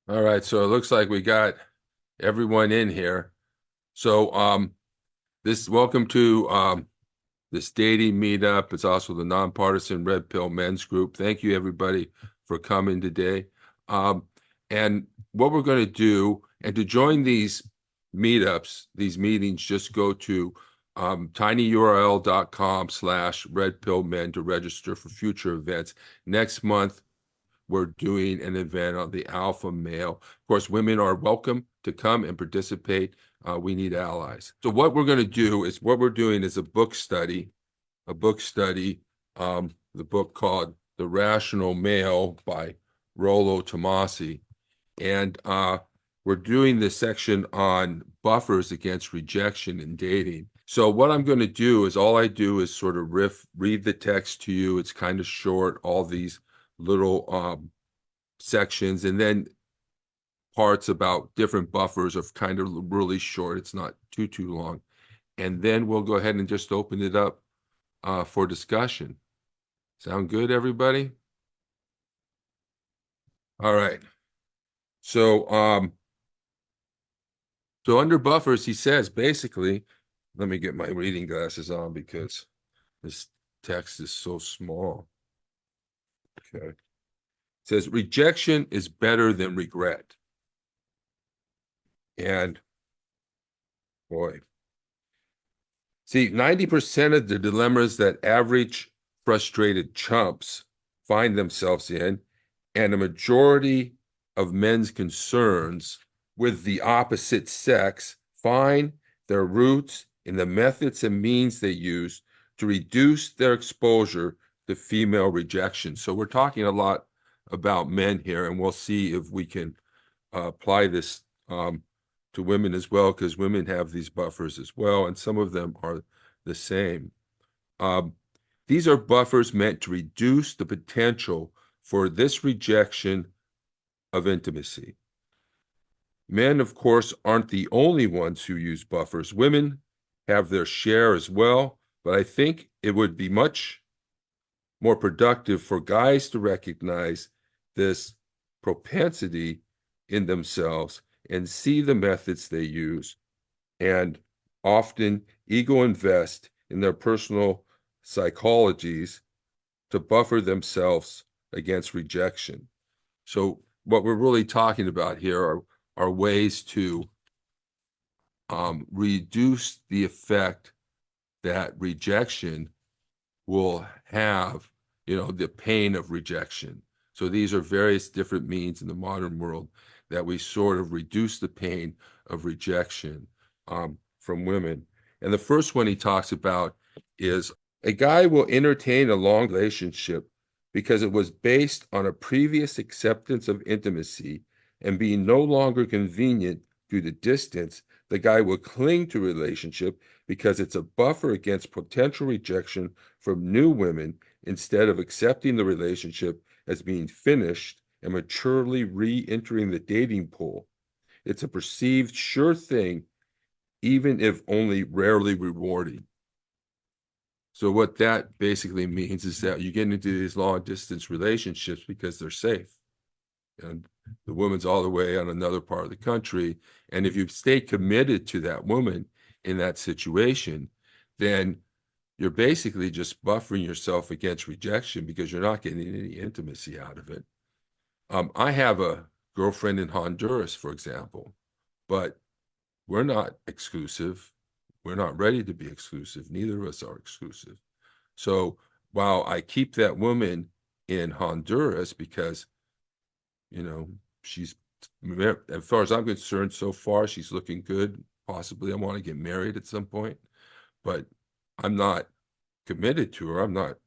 All right, so it looks like we got everyone in here. So this welcome to this dating meetup. It's also the nonpartisan Red Pill Men's Group. Thank you everybody for coming today. Um, and what we're going to do, and to join these meetups, these meetings, just go to tinyurl.com/redpillmen to register for future events. Next month, we're doing an event on the alpha male. Of course, women are welcome to come and participate. We need allies. So what we're going to do is what we're doing is a book study, the book called The Rational Male by Rollo Tomassi. And we're doing this section on buffers against rejection in dating. So what I'm going to do is all I do is sort of read the text to you. It's kind of short, all these little sections, and then parts about different buffers are kind of really short. It's not too long. And then we'll go ahead and just open it up for discussion. Sound good, everybody? All right. So so under buffers, he says basically, let me get my reading glasses on because this text is so small. Okay. It says rejection is better than regret. And boy, see, 90% of the dilemmas that average frustrated chumps find themselves in, and a majority of men's concerns with the opposite sex find their roots in the methods and means they use to reduce their exposure to female rejection. So we're talking a lot about men here, and we'll see if we can apply this to women as well, because women have these buffers as well, and some of them are the same. Um, these are buffers meant to reduce the potential for this rejection of intimacy. Men, of course, aren't the only ones who use buffers. Women have their share as well, but I think it would be much more productive for guys to recognize this propensity in themselves and see the methods they use, and often ego invest in their personal psychologies to buffer themselves against rejection. So what we're really talking about here are ways to reduce the effect that rejection will have, the pain of rejection. So these are various different means in the modern world that we sort of reduce the pain of rejection from women. And the first one he talks about is a guy will entertain a long relationship because it was based on a previous acceptance of intimacy, and being no longer convenient due to distance, the guy will cling to a relationship because it's a buffer against potential rejection from new women instead of accepting the relationship as being finished and maturely re-entering the dating pool. It's a perceived sure thing, even if only rarely rewarding. So what that basically means is that you get into these long distance relationships because they're safe. And the woman's all the way on another part of the country. And if you stay committed to that woman in that situation, then you're basically just buffering yourself against rejection because you're not getting any intimacy out of it. I have a girlfriend in Honduras, for example, but we're not exclusive. We're not ready to be exclusive. Neither of us are exclusive. So while I keep that woman in Honduras because, you know, she's, as far as I'm concerned, so far, she's looking good. Possibly I want to get married at some point, but I'm not committed to her. I'm not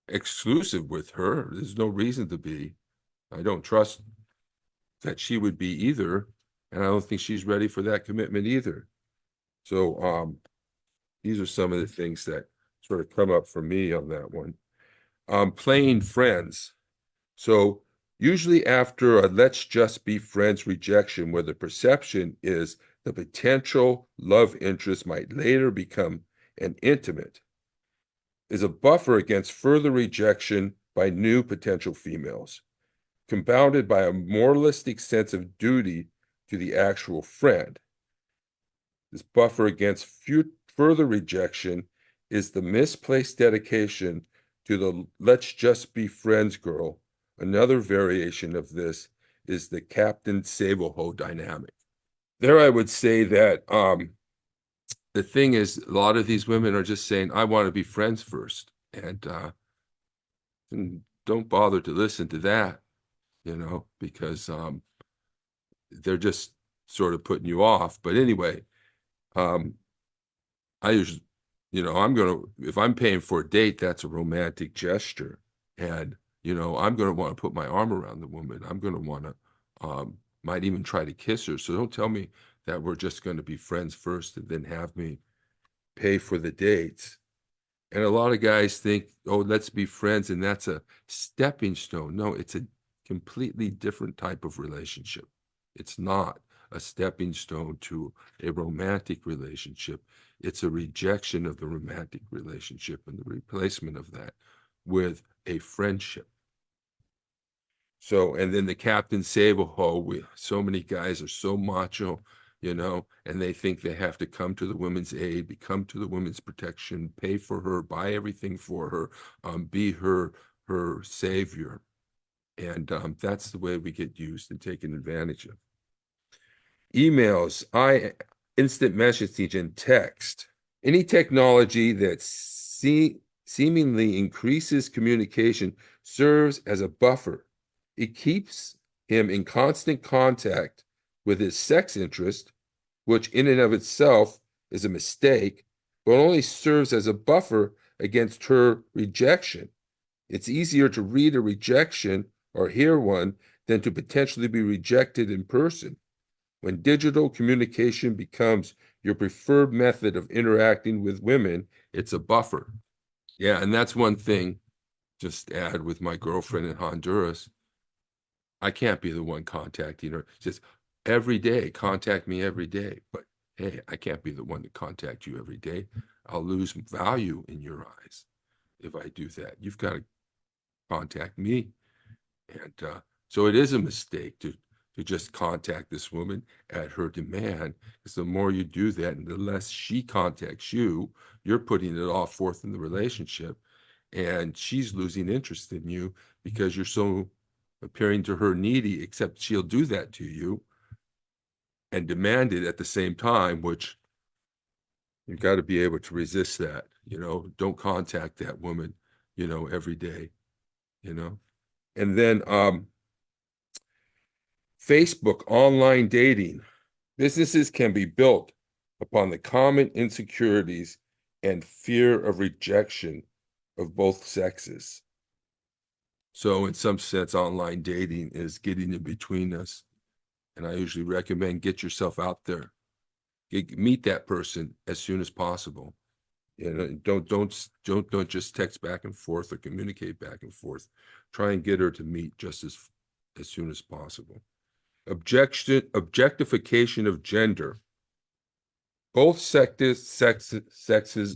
exclusive with her. There's no reason to be. I don't trust that she would be either, and I don't think she's ready for that commitment either. So these are some of the things that sort of come up for me on that one. Playing friends. So usually after a let's just be friends rejection, where the perception is the potential love interest might later become an intimate, is a buffer against further rejection by new potential females. compounded by a moralistic sense of duty to the actual friend. This buffer against further rejection is the misplaced dedication to the let's just be friends girl. Another variation of this is the Captain Save-A-Ho dynamic. There I would say that the thing is, a lot of these women are just saying, I want to be friends first. And don't bother to listen to that, because they're just sort of putting you off. But anyway, I usually, if I'm paying for a date, that's a romantic gesture. And, I'm going to want to put my arm around the woman. I'm going to want to, might even try to kiss her. So don't tell me that we're just going to be friends first and then have me pay for the dates. And a lot of guys think, oh, let's be friends, and that's a stepping stone. No, it's a completely different type of relationship. It's not a stepping stone to a romantic relationship. It's a rejection of the romantic relationship and the replacement of that with a friendship. So, and then the Captain Save-A-Ho, so many guys are so macho, and they think they have to come to the women's aid, come to the women's protection, pay for her, buy everything for her, be her savior. And that's the way we get used and taken advantage of. Emails, instant messaging and text. Any technology that seemingly increases communication serves as a buffer. It keeps him in constant contact with his sex interest, which in and of itself is a mistake, but only serves as a buffer against her rejection. It's easier to read a rejection or hear one than to potentially be rejected in person. When digital communication becomes your preferred method of interacting with women, it's a buffer. Yeah, and that's one thing, just add with my girlfriend in Honduras. I can't be the one contacting her. Just every day, contact me every day. But hey, I can't be the one to contact you every day. I'll lose value in your eyes if I do that. You've got to contact me. And so it is a mistake to just contact this woman at her demand, because the more you do that and the less she contacts you, you're putting it all forth in the relationship, and she's losing interest in you because you're so appearing to her needy, except she'll do that to you and demand it at the same time, which you've got to be able to resist that. Don't contact that woman, every day, and then Facebook online dating. Businesses can be built upon the common insecurities and fear of rejection of both sexes. So in some sense, online dating is getting in between us. And I usually recommend get yourself out there. Meet that person as soon as possible. Don't just text back and forth or communicate back and forth. Try and get her to meet just as soon as possible. Objectification of gender. Both sexes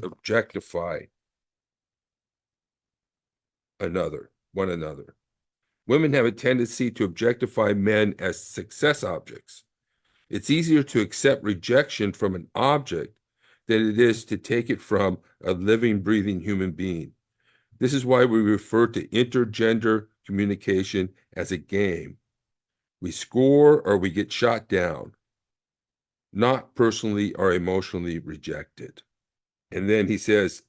objectify one another. Women have a tendency to objectify men as success objects. It's easier to accept rejection from an object than it is to take it from a living, breathing human being. This is why we refer to intergender communication as a game. We score or we get shot down, not personally or emotionally rejected. And then he says,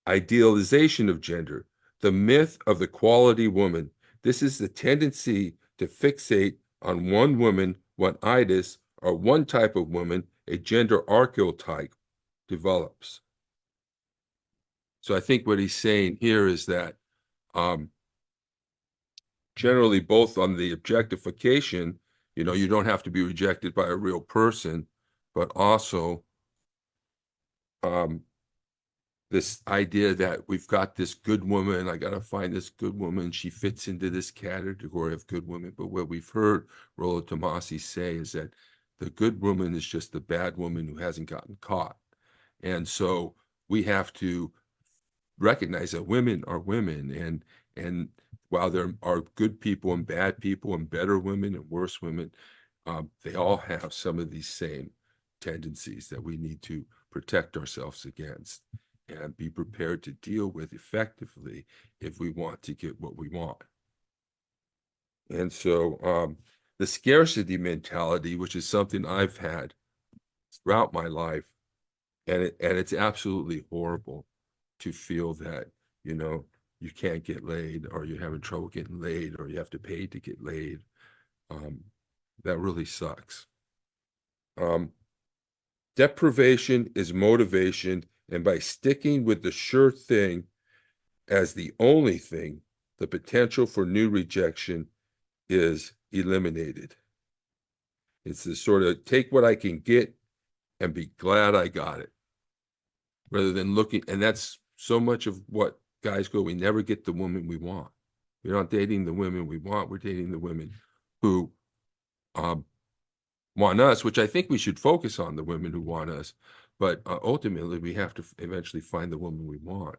idealization of gender, the myth of the quality woman. This is the tendency to fixate on one woman, one itis, or one type of woman, a gender archetype develops. So I think what he's saying here is that generally both on the objectification, you don't have to be rejected by a real person, but also this idea that we've got this good woman, I got to find this good woman, she fits into this category of good woman. But what we've heard Rollo Tomassi say is that the good woman is just the bad woman who hasn't gotten caught. And so we have to recognize that women are women, and while there are good people and bad people and better women and worse women, they all have some of these same tendencies that we need to protect ourselves against and be prepared to deal with effectively if we want to get what we want. And so the scarcity mentality, which is something I've had throughout my life, and it's absolutely horrible to feel that, you know, you can't get laid, or you're having trouble getting laid, or you have to pay to get laid. That really sucks. Deprivation is motivation, and by sticking with the sure thing as the only thing, the potential for new rejection is eliminated. It's the sort of take what I can get and be glad I got it, rather than looking. And that's so much of what guys go, we never get the woman we want. We're not dating the women we want. We're dating the women who want us, which I think we should focus on the women who want us. But ultimately, we have to eventually find the woman we want.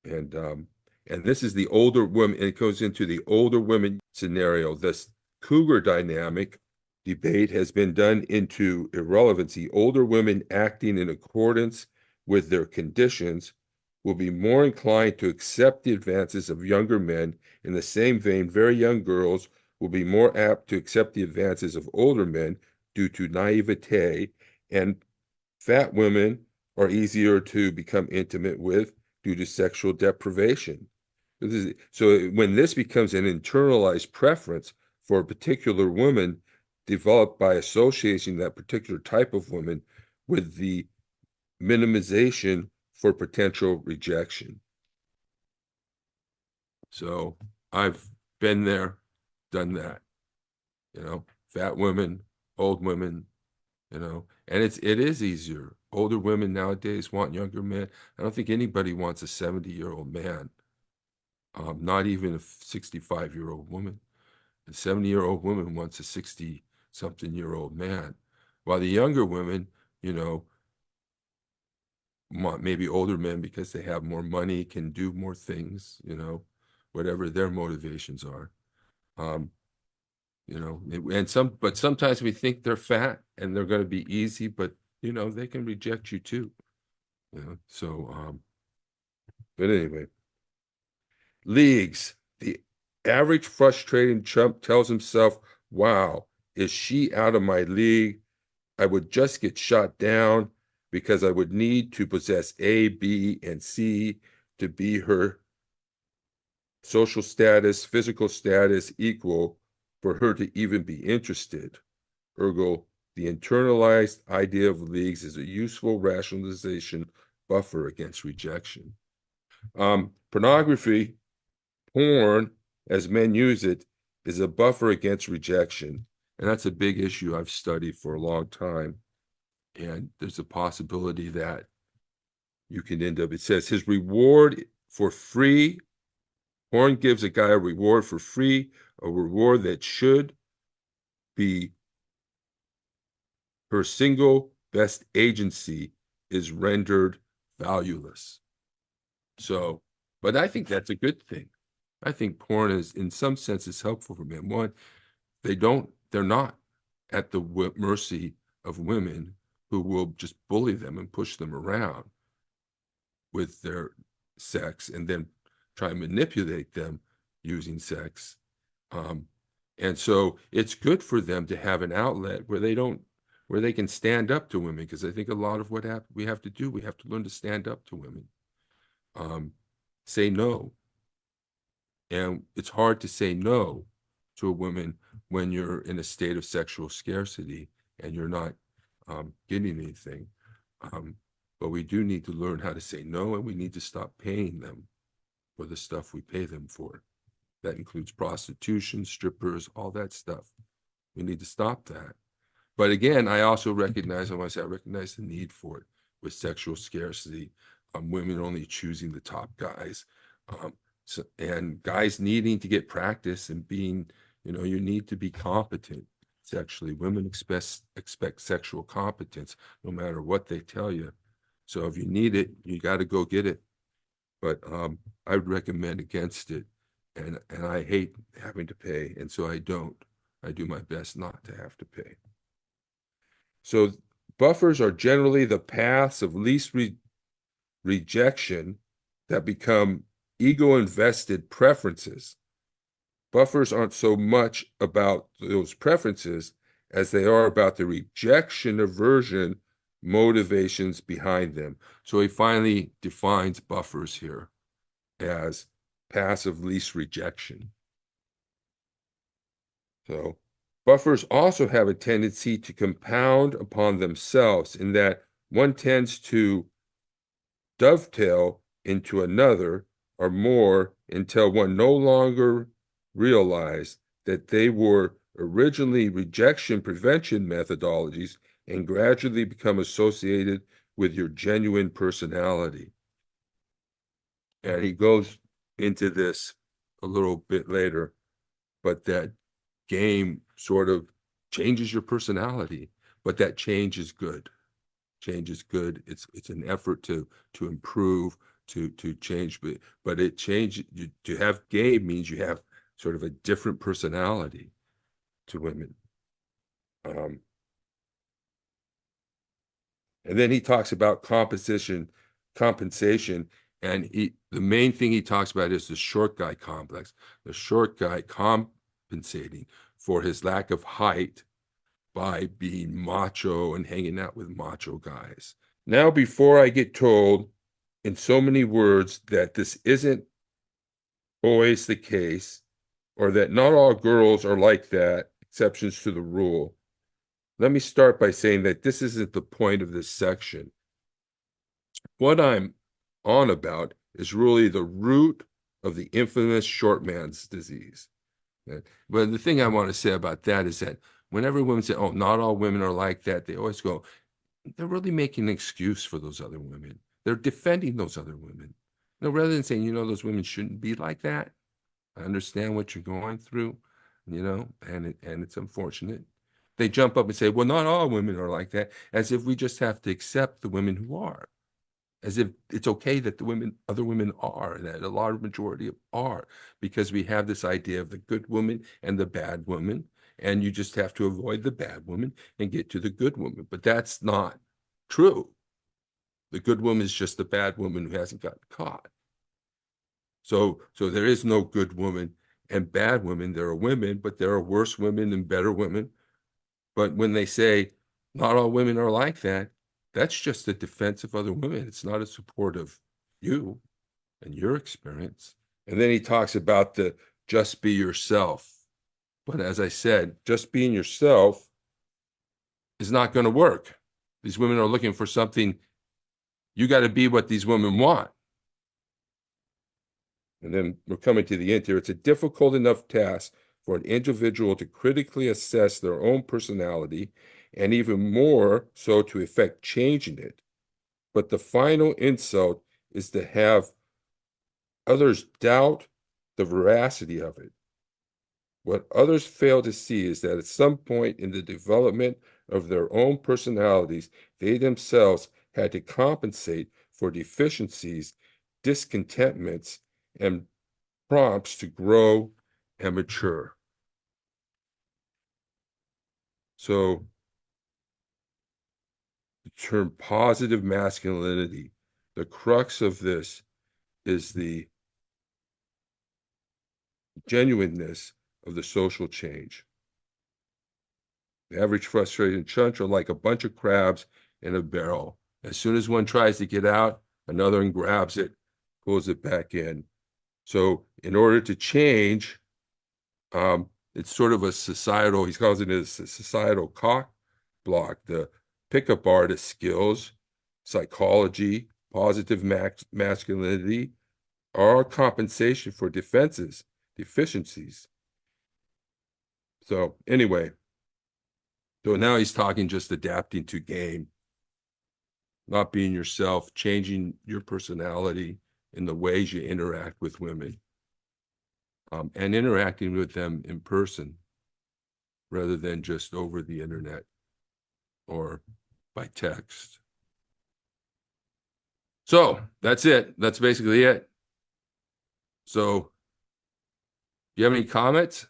And this is the older woman, and it goes into the older women scenario. This cougar dynamic debate has been done into irrelevancy. Older women acting in accordance with their conditions will be more inclined to accept the advances of younger men. In the same vein, very young girls will be more apt to accept the advances of older men due to naivete, and fat women are easier to become intimate with due to sexual deprivation. So when this becomes an internalized preference for a particular woman developed by associating that particular type of woman with the minimization for potential rejection. So I've been there, done that, fat women, old women, and it is easier. Older women nowadays want younger men. I don't think anybody wants a 70-year-old man, not even a 65-year-old woman. A 70-year-old woman wants a 60-something-year-old man, while the younger women, want maybe older men because they have more money, can do more things, whatever their motivations are. But sometimes we think they're fat and they're going to be easy, but they can reject you too. But anyway, leagues. The average frustrating chump tells himself, wow, is she out of my league? I would just get shot down because I would need to possess A, B, and C to be her social status, physical status equal for her to even be interested. Ergo, the internalized idea of leagues is a useful rationalization buffer against rejection. Pornography, porn, as men use it, is a buffer against rejection. And that's a big issue I've studied for a long time. And there's a possibility that you can end up, it says, his reward for free, porn gives a guy a reward for free, a reward that should be her single best agency is rendered valueless. So, but I think that's a good thing. I think porn is, in some sense, is helpful for men. One, they're not at the mercy of women who will just bully them and push them around with their sex and then try and manipulate them using sex. And so it's good for them to have an outlet where they can stand up to women, because I think a lot of what we have to do, we have to learn to stand up to women, say no. And it's hard to say no to a woman when you're in a state of sexual scarcity and you're not getting anything. But we do need to learn how to say no, and we need to stop paying them for the stuff we pay them for. That includes prostitution, strippers, all that stuff. We need to stop that. But again, I also recognize, I want to say, I recognize the need for it with sexual scarcity, women only choosing the top guys, and guys needing to get practice and being, you need to be competent sexually. Women expect sexual competence no matter what they tell you. So if you need it, you got to go get it. But I would recommend against it. and I hate having to pay, and so I don't. I do my best not to have to pay. So buffers are generally the paths of least rejection that become ego-invested preferences. Buffers aren't so much about those preferences as they are about the rejection aversion motivations behind them. So he finally defines buffers here as passive least rejection. So buffers also have a tendency to compound upon themselves in that one tends to dovetail into another or more until one no longer realized that they were originally rejection prevention methodologies and gradually become associated with your genuine personality. And he goes into this a little bit later, but that game sort of changes your personality, but that change is good. Change is good. It's an effort to improve, to change, but it change to have game means you have sort of a different personality to women. And then he talks about compensation, and the main thing he talks about is the short guy complex, the short guy compensating for his lack of height by being macho and hanging out with macho guys. Now, before I get told in so many words that this isn't always the case, or that not all girls are like that, exceptions to the rule, let me start by saying that this isn't the point of this section. What I'm on about is really the root of the infamous short man's disease. But the thing I want to say about that is that whenever women say, oh, not all women are like that, they always go, they're really making an excuse for those other women. They're defending those other women. Rather than saying, those women shouldn't be like that. I understand what you're going through, and it's unfortunate. They jump up and say, well, not all women are like that, as if we just have to accept the women who are, as if it's okay that other women are, and that a large majority are, because we have this idea of the good woman and the bad woman, and you just have to avoid the bad woman and get to the good woman. But that's not true. The good woman is just the bad woman who hasn't gotten caught. So there is no good woman and bad women. There are women, but there are worse women and better women. But when they say not all women are like that, that's just a defense of other women. It's not a support of you and your experience. And then he talks about the just be yourself. But as I said, just being yourself is not going to work. These women are looking for something. You got to be what these women want. And then we're coming to the end here. It's a difficult enough task for an individual to critically assess their own personality, and even more so to effect change in it. But the final insult is to have others doubt the veracity of it. What others fail to see is that at some point in the development of their own personalities, they themselves had to compensate for deficiencies, discontentments, and prompts to grow and mature. So the term positive masculinity, the crux of this is the genuineness of the social change. The average frustrated chunch are like a bunch of crabs in a barrel. As soon as one tries to get out, another one grabs it, pulls it back in. So in order to change, it's sort of a societal, he calls it a societal cock block, the pickup artist skills, psychology, positive masculinity, are compensation for deficiencies. So anyway, so now he's talking just adapting to game, not being yourself, changing your personality in the ways you interact with women, and interacting with them in person rather than just over the internet or by text. So that's it. That's basically it. So You have any comments?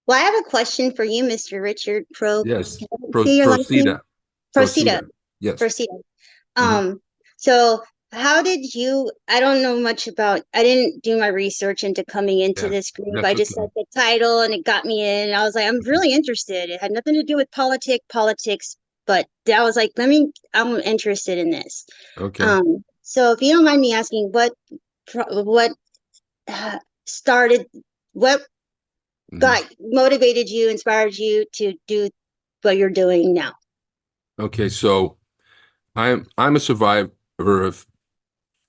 Well, I have a question for you, Mr. Richard Pro. Yes. See your last name? Proceda. Procida. Proceda. Yes. Procida. Hmm. Um, so how did you, I don't know much about, I didn't do my research into coming into Yeah. this group. That's I just said okay. the title and it got me in. And I was like, I'm Okay. really interested. It had nothing to do with politics, but I was like, I'm interested in this. Okay. So if you don't mind me asking, what uh, started, what Hmm. got motivated you, inspired you to do what you're doing now? Okay. So I'm a survivor of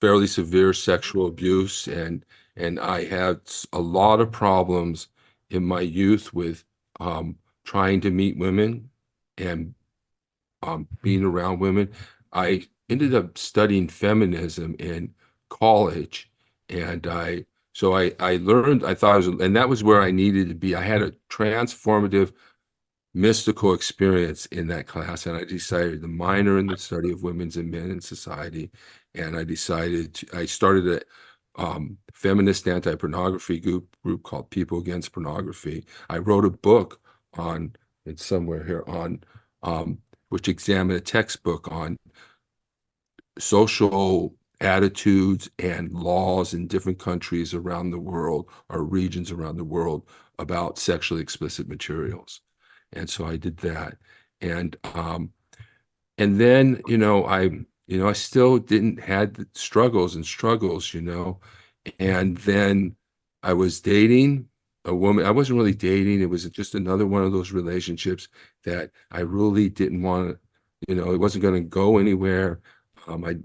fairly severe sexual abuse, and I had a lot of problems in my youth with trying to meet women and being around women. I ended up studying feminism in college, and I learned, I thought I was, and that was where I needed to be. I had a transformative mystical experience in that class, and I decided to minor in the study of women's and men in society. And I started a feminist anti-pornography group called People Against Pornography. I wrote a book on, it's somewhere here, on um, which examined a textbook on social attitudes and laws in different countries around the world or regions around the world about sexually explicit materials. And so I did that. And and then, I still didn't had the struggles. And then I was dating a woman. I wasn't really dating. It was just another one of those relationships that I really didn't want to, it wasn't going to go anywhere. Um, I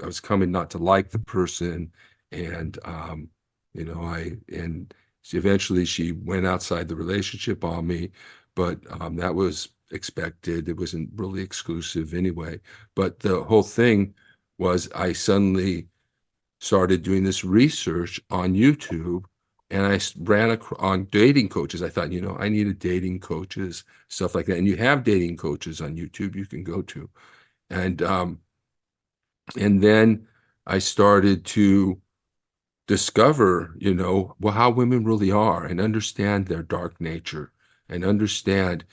I was coming not to like the person, and and eventually she went outside the relationship on me, but that was expected. It wasn't really exclusive anyway. But the whole thing was I suddenly started doing this research on YouTube, and I ran on dating coaches. I thought, I needed dating coaches, stuff like that. And you have dating coaches on YouTube you can go to. And and then I started to discover, well, how women really are and understand their dark nature and understand,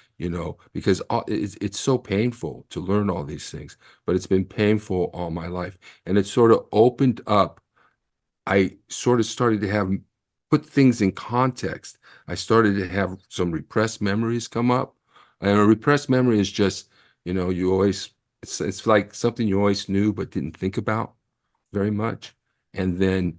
because it's so painful to learn all these things, but it's been painful all my life. And it sort of opened up. I sort of started to put things in context. I started to have some repressed memories come up. And a repressed memory is just, you always, it's like something you always knew but didn't think about very much. And then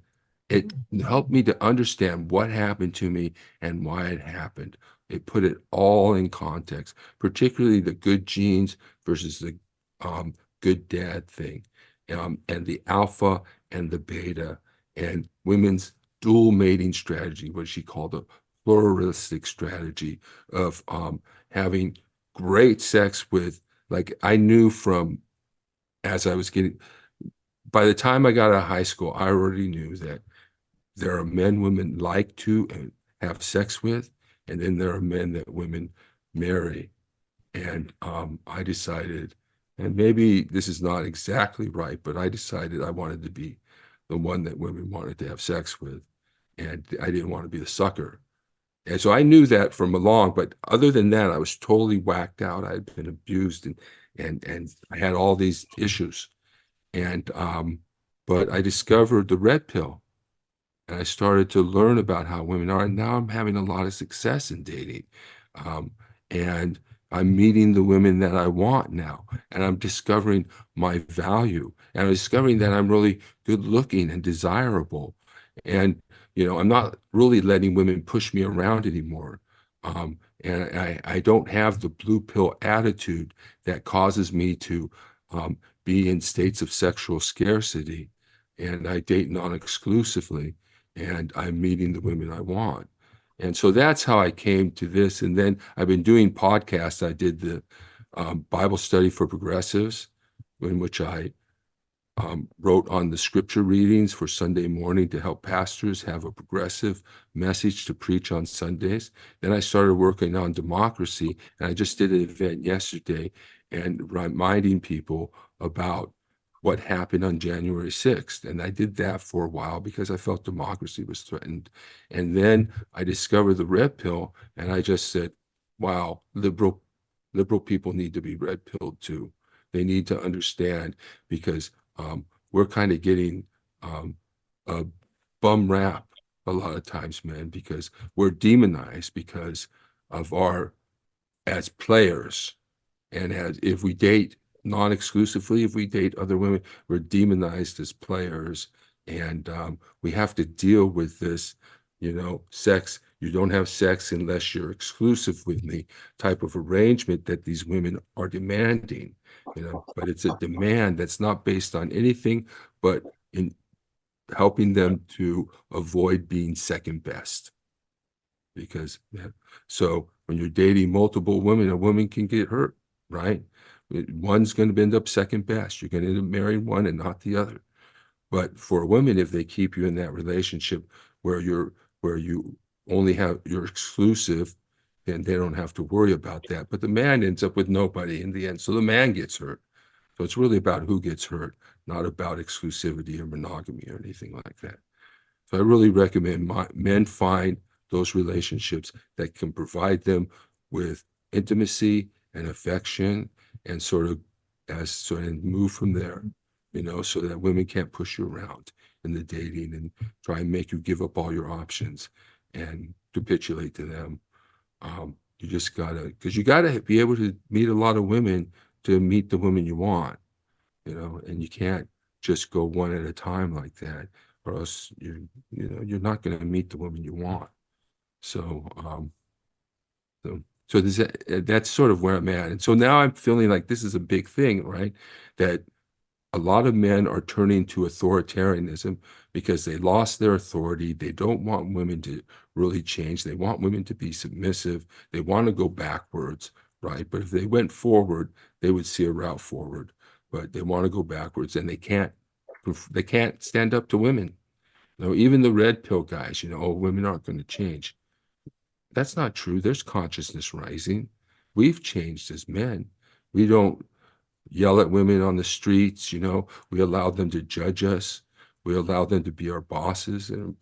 it helped me to understand what happened to me and why it happened. It put it all in context, particularly the good genes versus the good dad thing, and the alpha and the beta, and women's dual mating strategy, what she called a pluralistic strategy of having great sex with, like, I knew from as I was getting, by the time I got out of high school, I already knew that there are men women like to and have sex with, and then there are men that women marry. And I decided, and maybe this is not exactly right, but I decided I wanted to be the one that women wanted to have sex with, and I didn't want to be the sucker. And so I knew that from along, but other than that, I was totally whacked out. I had been abused, and I had all these issues. And but I discovered the red pill, and I started to learn about how women are. And now I'm having a lot of success in dating. Um, and I'm meeting the women that I want now. And I'm discovering my value. And I'm discovering that I'm really good looking and desirable. And, I'm not really letting women push me around anymore. And I don't have the blue pill attitude that causes me to be in states of sexual scarcity. And I date non-exclusively, and I'm meeting the women I want. And so that's how I came to this. And then I've been doing podcasts. I did the Bible study for progressives, in which I wrote on the scripture readings for Sunday morning to help pastors have a progressive message to preach on Sundays. Then I started working on democracy, and I just did an event yesterday and reminding people about what happened on January 6th. And I did that for a while because I felt democracy was threatened. And then I discovered the red pill, and I just said, wow, liberal people need to be red pilled too. They need to understand, because we're kind of getting a bum rap a lot of times, man, because we're demonized because of our, as players, and as if we date non-exclusively, if we date other women, we're demonized as players. And we have to deal with this, sex. You don't have sex unless you're exclusive with me type of arrangement that these women are demanding, but it's a demand that's not based on anything but in helping them to avoid being second best. Because so when you're dating multiple women, a woman can get hurt, right? One's going to end up second best. You're going to end up marrying one and not the other. But for a woman, if they keep you in that relationship where you only have, you're exclusive, then they don't have to worry about that. But the man ends up with nobody in the end. So the man gets hurt. So it's really about who gets hurt, not about exclusivity or monogamy or anything like that. So I really recommend men find those relationships that can provide them with intimacy and affection, and sort of and move from there, so that women can't push you around in the dating and try and make you give up all your options and capitulate to them. You just because you gotta be able to meet a lot of women to meet the women you want, and you can't just go one at a time like that, or else you're not going to meet the woman you want. So, so that's sort of where I'm at. And so now I'm feeling like this is a big thing, right? That a lot of men are turning to authoritarianism because they lost their authority. They don't want women to really change. They want women to be submissive. They want to go backwards, right? But if they went forward, they would see a route forward. But they want to go backwards, and they can't stand up to women. Even the red pill guys, oh, women aren't going to change. That's not true. There's consciousness rising. We've changed as men. We don't yell at women on the streets. We allow them to judge us. We allow them to be our bosses and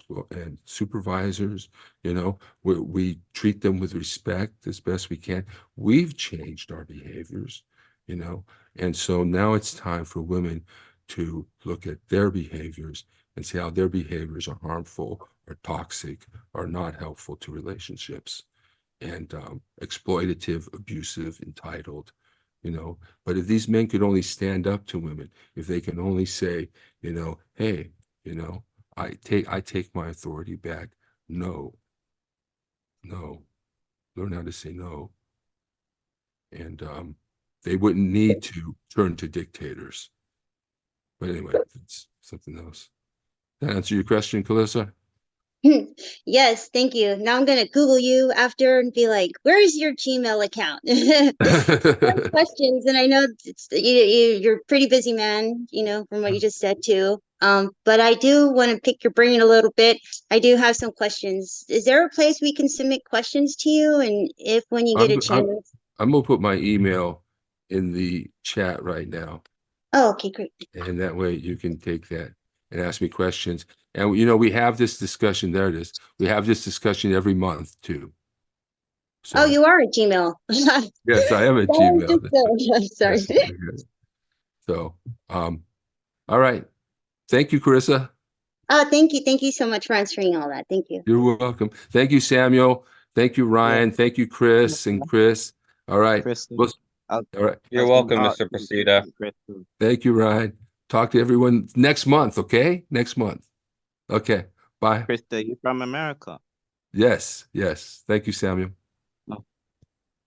supervisors. We treat them with respect as best we can. We've changed our behaviors, and so now it's time for women to look at their behaviors and see how their behaviors are harmful or toxic or not helpful to relationships, and exploitative, abusive, entitled. But if these men could only stand up to women, if they can only say, hey, I take my authority back. No, learn how to say no. And they wouldn't need to turn to dictators. But anyway, that's something else. That answer your question, Calissa? Yes, thank you. Now I'm gonna Google you after and be like, "Where's your Gmail account?" Questions, and I know you're a pretty busy man, from what you just said too. But I do want to pick your brain a little bit. I do have some questions. Is there a place we can submit questions to you? And if when you get I'm, a I'm, chance. I'm gonna put my email in the chat right now, Oh, okay, great. and that way you can take that and ask me questions. And we have this discussion. There it is. We have this discussion every month too. Oh, So you are a Gmail. yes, I am a Sorry, Gmail. I'm sorry. That's very good. So, all right. Thank you, Carissa. Oh, thank you. Thank you so much for answering all that. Thank you. You're welcome. Thank you, Samuel. Thank you, Yeah, Ryan. Thank you, Chris and Chris. All right. Kristen. Well, I'll all right. You're ask some welcome, art Mr. to Pursuta. Kristen. Thank you, Ryan. Talk to everyone next month, okay? Next month. Okay. Bye. Krista, you from America? Yes, yes. Thank you, Samuel.